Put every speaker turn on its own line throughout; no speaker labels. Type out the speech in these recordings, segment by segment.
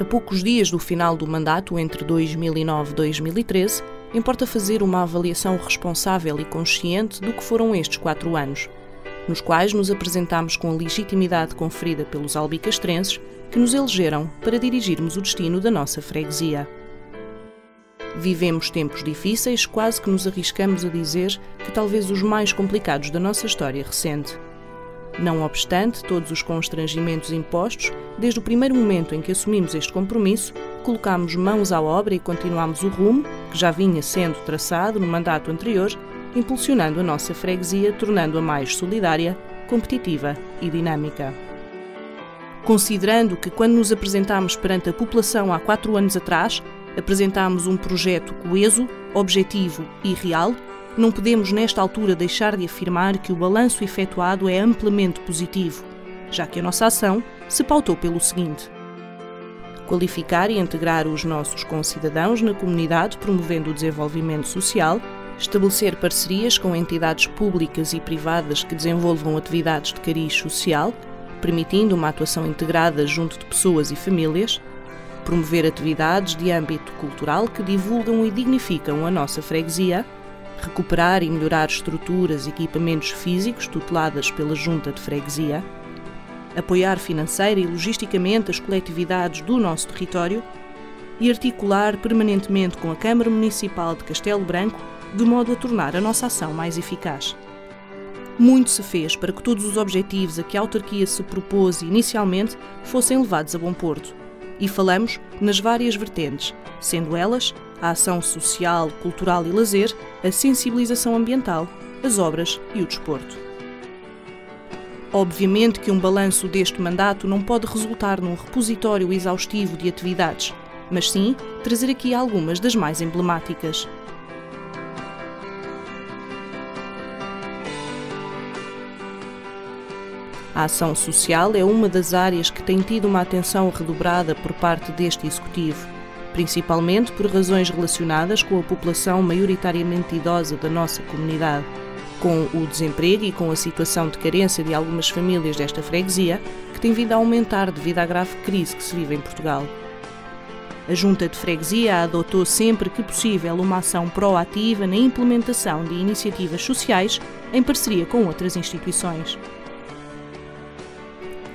A poucos dias do final do mandato, entre 2009 e 2013, importa fazer uma avaliação responsável e consciente do que foram estes 4 anos, nos quais nos apresentámos com a legitimidade conferida pelos albicastrenses que nos elegeram para dirigirmos o destino da nossa freguesia. Vivemos tempos difíceis, quase que nos arriscamos a dizer que talvez os mais complicados da nossa história recente. Não obstante todos os constrangimentos impostos, desde o primeiro momento em que assumimos este compromisso, colocámos mãos à obra e continuámos o rumo, que já vinha sendo traçado no mandato anterior, impulsionando a nossa freguesia, tornando-a mais solidária, competitiva e dinâmica. Considerando que, quando nos apresentámos perante a população há 4 anos atrás, apresentámos um projeto coeso, objetivo e real, não podemos nesta altura deixar de afirmar que o balanço efetuado é amplamente positivo, já que a nossa ação se pautou pelo seguinte: qualificar e integrar os nossos concidadãos na comunidade, promovendo o desenvolvimento social, estabelecer parcerias com entidades públicas e privadas que desenvolvam atividades de cariz social, permitindo uma atuação integrada junto de pessoas e famílias, promover atividades de âmbito cultural que divulgam e dignificam a nossa freguesia, recuperar e melhorar estruturas e equipamentos físicos tuteladas pela Junta de Freguesia, apoiar financeira e logisticamente as coletividades do nosso território e articular permanentemente com a Câmara Municipal de Castelo Branco de modo a tornar a nossa ação mais eficaz. Muito se fez para que todos os objetivos a que a autarquia se propôs inicialmente fossem levados a bom porto. E falamos nas várias vertentes, sendo elas a ação social, cultural e lazer, a sensibilização ambiental, as obras e o desporto. Obviamente que um balanço deste mandato não pode resultar num repositório exaustivo de atividades, mas sim trazer aqui algumas das mais emblemáticas. A ação social é uma das áreas que tem tido uma atenção redobrada por parte deste Executivo, principalmente por razões relacionadas com a população maioritariamente idosa da nossa comunidade, com o desemprego e com a situação de carência de algumas famílias desta freguesia, que tem vindo a aumentar devido à grave crise que se vive em Portugal. A Junta de Freguesia adotou sempre que possível uma ação proativa na implementação de iniciativas sociais em parceria com outras instituições.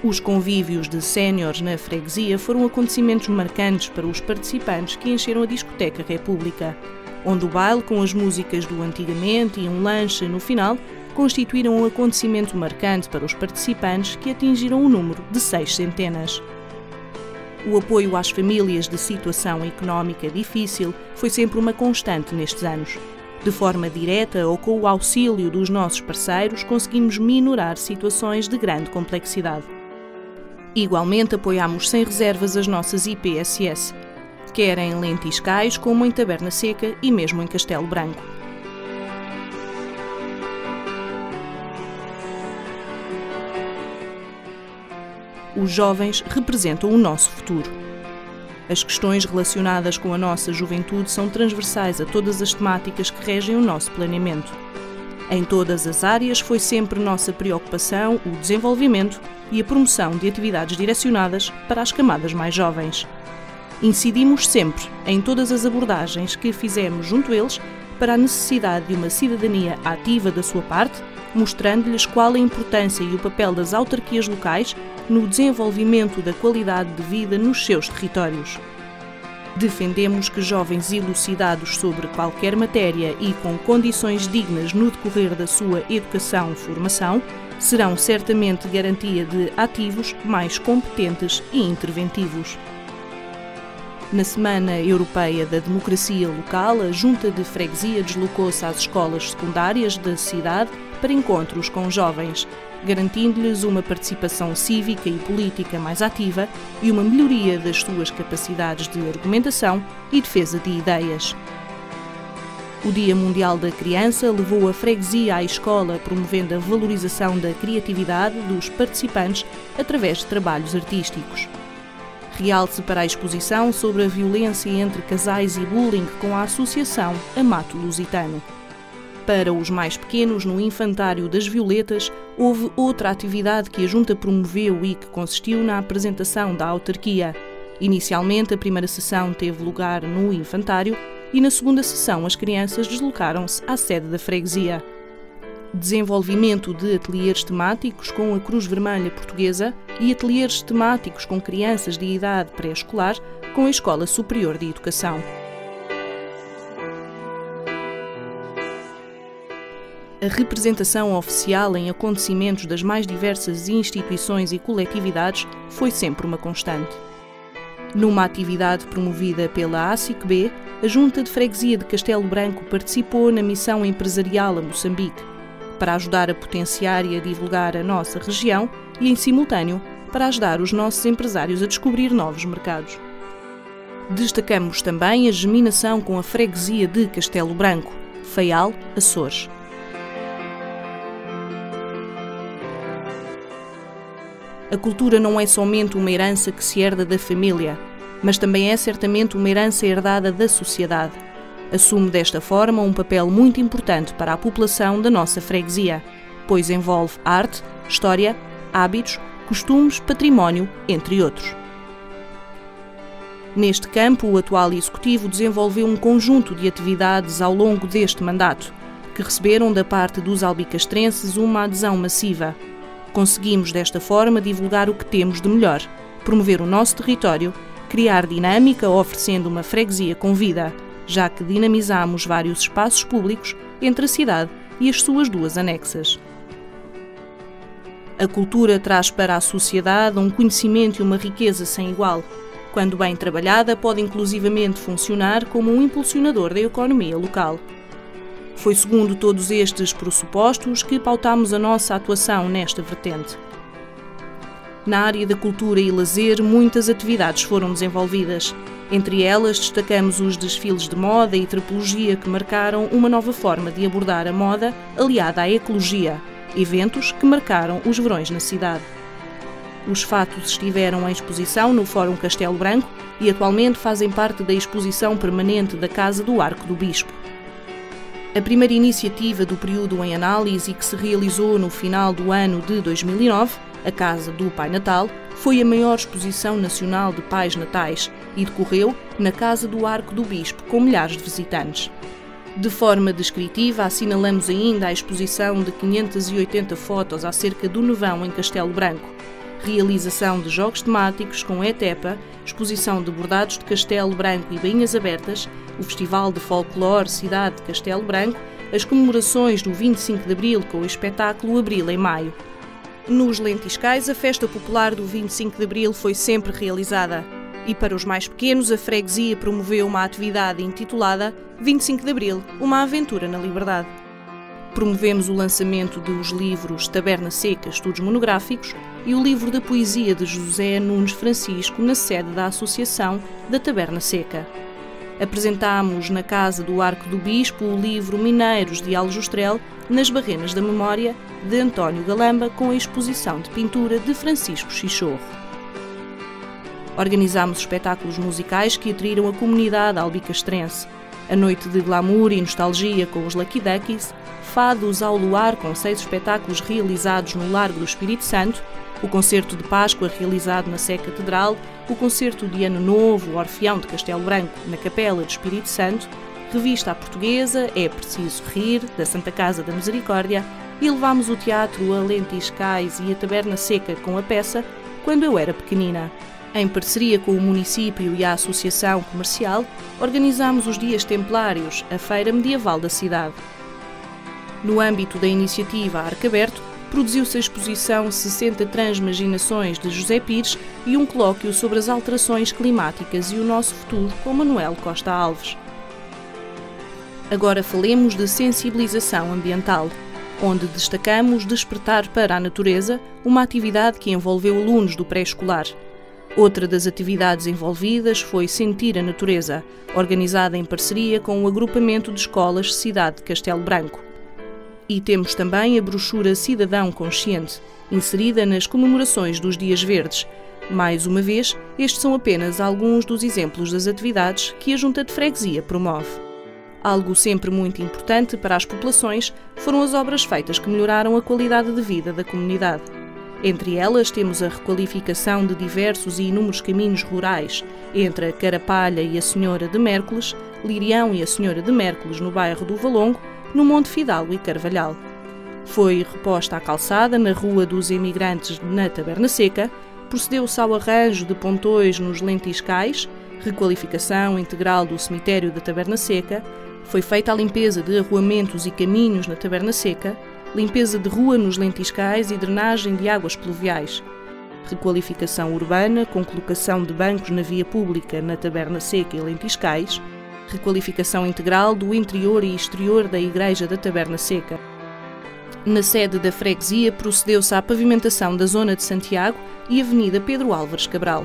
Os convívios de séniores na freguesia foram acontecimentos marcantes para os participantes que encheram a discoteca República, onde o baile com as músicas do antigamente e um lanche no final constituíram um acontecimento marcante para os participantes que atingiram o número de 600. O apoio às famílias de situação económica difícil foi sempre uma constante nestes anos. De forma direta ou com o auxílio dos nossos parceiros, conseguimos minorar situações de grande complexidade. Igualmente apoiámos sem reservas as nossas IPSS, quer em Lentiscais como em Taberna Seca e mesmo em Castelo Branco. Os jovens representam o nosso futuro. As questões relacionadas com a nossa juventude são transversais a todas as temáticas que regem o nosso planeamento. Em todas as áreas foi sempre nossa preocupação o desenvolvimento e a promoção de atividades direcionadas para as camadas mais jovens. Incidimos sempre em todas as abordagens que fizemos junto a eles para a necessidade de uma cidadania ativa da sua parte, mostrando-lhes qual a importância e o papel das autarquias locais no desenvolvimento da qualidade de vida nos seus territórios. Defendemos que jovens elucidados sobre qualquer matéria e com condições dignas no decorrer da sua educação-formação serão certamente garantia de ativos mais competentes e interventivos. Na Semana Europeia da Democracia Local, a Junta de Freguesia deslocou-se às escolas secundárias da cidade para encontros com jovens, garantindo-lhes uma participação cívica e política mais ativa e uma melhoria das suas capacidades de argumentação e defesa de ideias. O Dia Mundial da Criança levou a freguesia à escola, promovendo a valorização da criatividade dos participantes através de trabalhos artísticos. Realce para a exposição sobre a violência entre casais e bullying com a Associação Amato Lusitano. Para os mais pequenos, no Infantário das Violetas, houve outra atividade que a Junta promoveu e que consistiu na apresentação da autarquia. Inicialmente, a primeira sessão teve lugar no Infantário e na segunda sessão as crianças deslocaram-se à sede da freguesia. Desenvolvimento de ateliês temáticos com a Cruz Vermelha Portuguesa e ateliês temáticos com crianças de idade pré-escolar com a Escola Superior de Educação. A representação oficial em acontecimentos das mais diversas instituições e coletividades foi sempre uma constante. Numa atividade promovida pela ASIC-B, a Junta de Freguesia de Castelo Branco participou na missão empresarial a Moçambique, para ajudar a potenciar e a divulgar a nossa região e, em simultâneo, para ajudar os nossos empresários a descobrir novos mercados. Destacamos também a germinação com a Freguesia de Castelo Branco, Faial, Açores. A cultura não é somente uma herança que se herda da família, mas também é certamente uma herança herdada da sociedade. Assume desta forma um papel muito importante para a população da nossa freguesia, pois envolve arte, história, hábitos, costumes, património, entre outros. Neste campo, o atual Executivo desenvolveu um conjunto de atividades ao longo deste mandato, que receberam da parte dos albicastrenses uma adesão massiva. Conseguimos, desta forma, divulgar o que temos de melhor, promover o nosso território, criar dinâmica oferecendo uma freguesia com vida, já que dinamizamos vários espaços públicos entre a cidade e as suas duas anexas. A cultura traz para a sociedade um conhecimento e uma riqueza sem igual. Quando bem trabalhada, pode inclusivamente funcionar como um impulsionador da economia local. Foi segundo todos estes pressupostos que pautámos a nossa atuação nesta vertente. Na área da cultura e lazer, muitas atividades foram desenvolvidas. Entre elas, destacamos os desfiles de moda e trapologia que marcaram uma nova forma de abordar a moda aliada à ecologia, eventos que marcaram os verões na cidade. Os fatos estiveram em exposição no Fórum Castelo Branco e atualmente fazem parte da exposição permanente da Casa do Arco do Bispo. A primeira iniciativa do período em análise, que se realizou no final do ano de 2009, a Casa do Pai Natal, foi a maior exposição nacional de pais natais e decorreu na Casa do Arco do Bispo, com milhares de visitantes. De forma descritiva, assinalamos ainda a exposição de 580 fotos acerca do Nevão em Castelo Branco, realização de jogos temáticos com ETEPA, exposição de bordados de Castelo Branco e bainhas abertas, o Festival de Folclore Cidade de Castelo Branco, as comemorações do 25 de Abril com o espetáculo Abril em Maio. Nos Lentiscais, a festa popular do 25 de Abril foi sempre realizada. E para os mais pequenos, a freguesia promoveu uma atividade intitulada 25 de Abril, uma aventura na liberdade. Promovemos o lançamento dos livros Taberna Seca, Estudos Monográficos, e o livro da poesia de José Nunes Francisco na sede da Associação da Taberna Seca. Apresentámos na Casa do Arco do Bispo o livro Mineiros de Aljustrel, nas Barrenas da Memória, de António Galamba, com a exposição de pintura de Francisco Chichorro. Organizámos espetáculos musicais que atraíram a comunidade albicastrense. A noite de glamour e nostalgia com os Lucky Duckies, fados ao luar com 6 espetáculos realizados no Largo do Espírito Santo, o concerto de Páscoa realizado na Sé Catedral, o concerto de Ano Novo, Orfeão de Castelo Branco, na Capela do Espírito Santo, Revista à Portuguesa, É Preciso Rir, da Santa Casa da Misericórdia, e levámos o teatro a Lentiscais e a Taberna Seca com a peça Quando Eu Era Pequenina. Em parceria com o município e a Associação Comercial, organizámos os Dias Templários, a feira medieval da cidade. No âmbito da iniciativa Arco Aberto, produziu-se a exposição 60 Transmaginações de José Pires e um colóquio sobre as alterações climáticas e o nosso futuro com Manuel Costa Alves. Agora falemos de sensibilização ambiental, onde destacamos Despertar para a Natureza, uma atividade que envolveu alunos do pré-escolar. Outra das atividades envolvidas foi Sentir a Natureza, organizada em parceria com o agrupamento de escolas Cidade de Castelo Branco. E temos também a brochura Cidadão Consciente, inserida nas comemorações dos Dias Verdes. Mais uma vez, estes são apenas alguns dos exemplos das atividades que a Junta de Freguesia promove. Algo sempre muito importante para as populações foram as obras feitas que melhoraram a qualidade de vida da comunidade. Entre elas temos a requalificação de diversos e inúmeros caminhos rurais entre a Carapalha e a Senhora de Mércoles, Lirião e a Senhora de Mércoles no bairro do Valongo, no Monte Fidalgo e Carvalhal. Foi reposta a calçada na Rua dos Emigrantes na Taberna Seca, procedeu-se ao arranjo de pontões nos Lentiscais, requalificação integral do cemitério da Taberna Seca, foi feita a limpeza de arruamentos e caminhos na Taberna Seca, limpeza de rua nos Lentiscais e drenagem de águas pluviais, requalificação urbana com colocação de bancos na via pública na Taberna Seca e Lentiscais, requalificação integral do interior e exterior da Igreja da Taberna Seca. Na sede da freguesia procedeu-se à pavimentação da zona de Santiago e Avenida Pedro Álvares Cabral.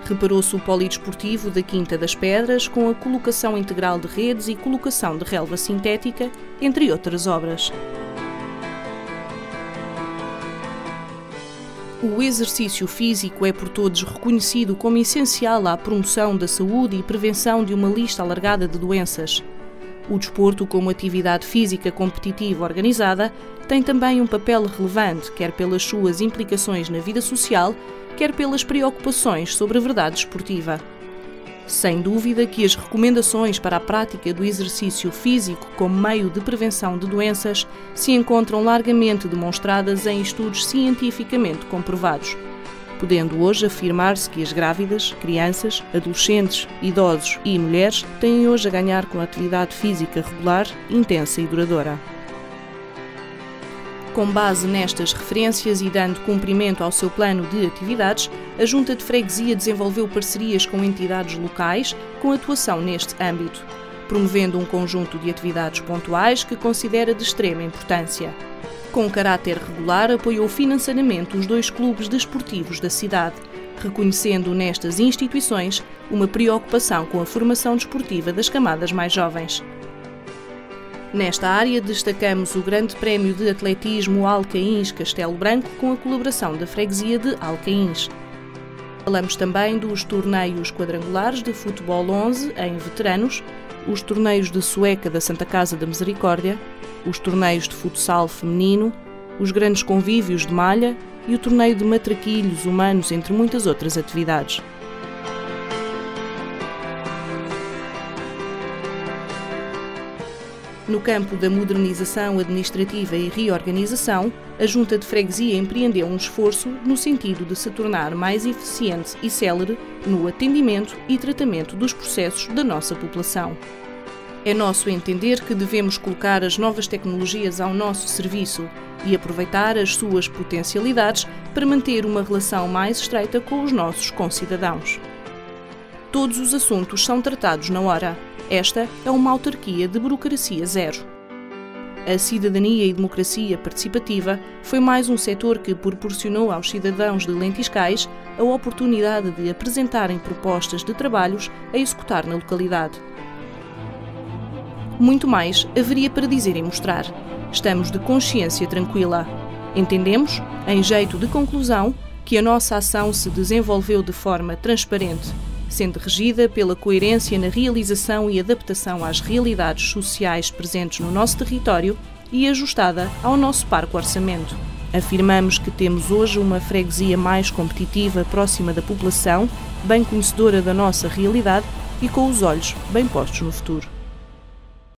Reparou-se o polidesportivo da Quinta das Pedras com a colocação integral de redes e colocação de relva sintética, entre outras obras. O exercício físico é por todos reconhecido como essencial à promoção da saúde e prevenção de uma lista alargada de doenças. O desporto, como atividade física competitiva organizada, tem também um papel relevante, quer pelas suas implicações na vida social, quer pelas preocupações sobre a verdade desportiva. Sem dúvida que as recomendações para a prática do exercício físico como meio de prevenção de doenças se encontram largamente demonstradas em estudos cientificamente comprovados, podendo hoje afirmar-se que as grávidas, crianças, adolescentes, idosos e mulheres têm hoje a ganhar com a atividade física regular, intensa e duradoura. Com base nestas referências e dando cumprimento ao seu plano de atividades, a Junta de Freguesia desenvolveu parcerias com entidades locais com atuação neste âmbito, promovendo um conjunto de atividades pontuais que considera de extrema importância. Com caráter regular, apoiou financeiramente os 2 clubes desportivos da cidade, reconhecendo nestas instituições uma preocupação com a formação desportiva das camadas mais jovens. Nesta área, destacamos o Grande Prémio de Atletismo Alcaíns Castelo Branco com a colaboração da Freguesia de Alcaíns. Falamos também dos torneios quadrangulares de futebol 11 em veteranos, os torneios de sueca da Santa Casa da Misericórdia, os torneios de futsal feminino, os grandes convívios de malha e o torneio de matraquilhos humanos, entre muitas outras atividades. No campo da modernização administrativa e reorganização, a Junta de Freguesia empreendeu um esforço no sentido de se tornar mais eficiente e célere no atendimento e tratamento dos processos da nossa população. É nosso entender que devemos colocar as novas tecnologias ao nosso serviço e aproveitar as suas potencialidades para manter uma relação mais estreita com os nossos concidadãos. Todos os assuntos são tratados na hora. Esta é uma autarquia de burocracia zero. A cidadania e democracia participativa foi mais um setor que proporcionou aos cidadãos de Lentiscais a oportunidade de apresentarem propostas de trabalhos a executar na localidade. Muito mais haveria para dizer e mostrar. Estamos de consciência tranquila. Entendemos, em jeito de conclusão, que a nossa ação se desenvolveu de forma transparente, sendo regida pela coerência na realização e adaptação às realidades sociais presentes no nosso território e ajustada ao nosso parco orçamento. Afirmamos que temos hoje uma freguesia mais competitiva, próxima da população, bem conhecedora da nossa realidade e com os olhos bem postos no futuro.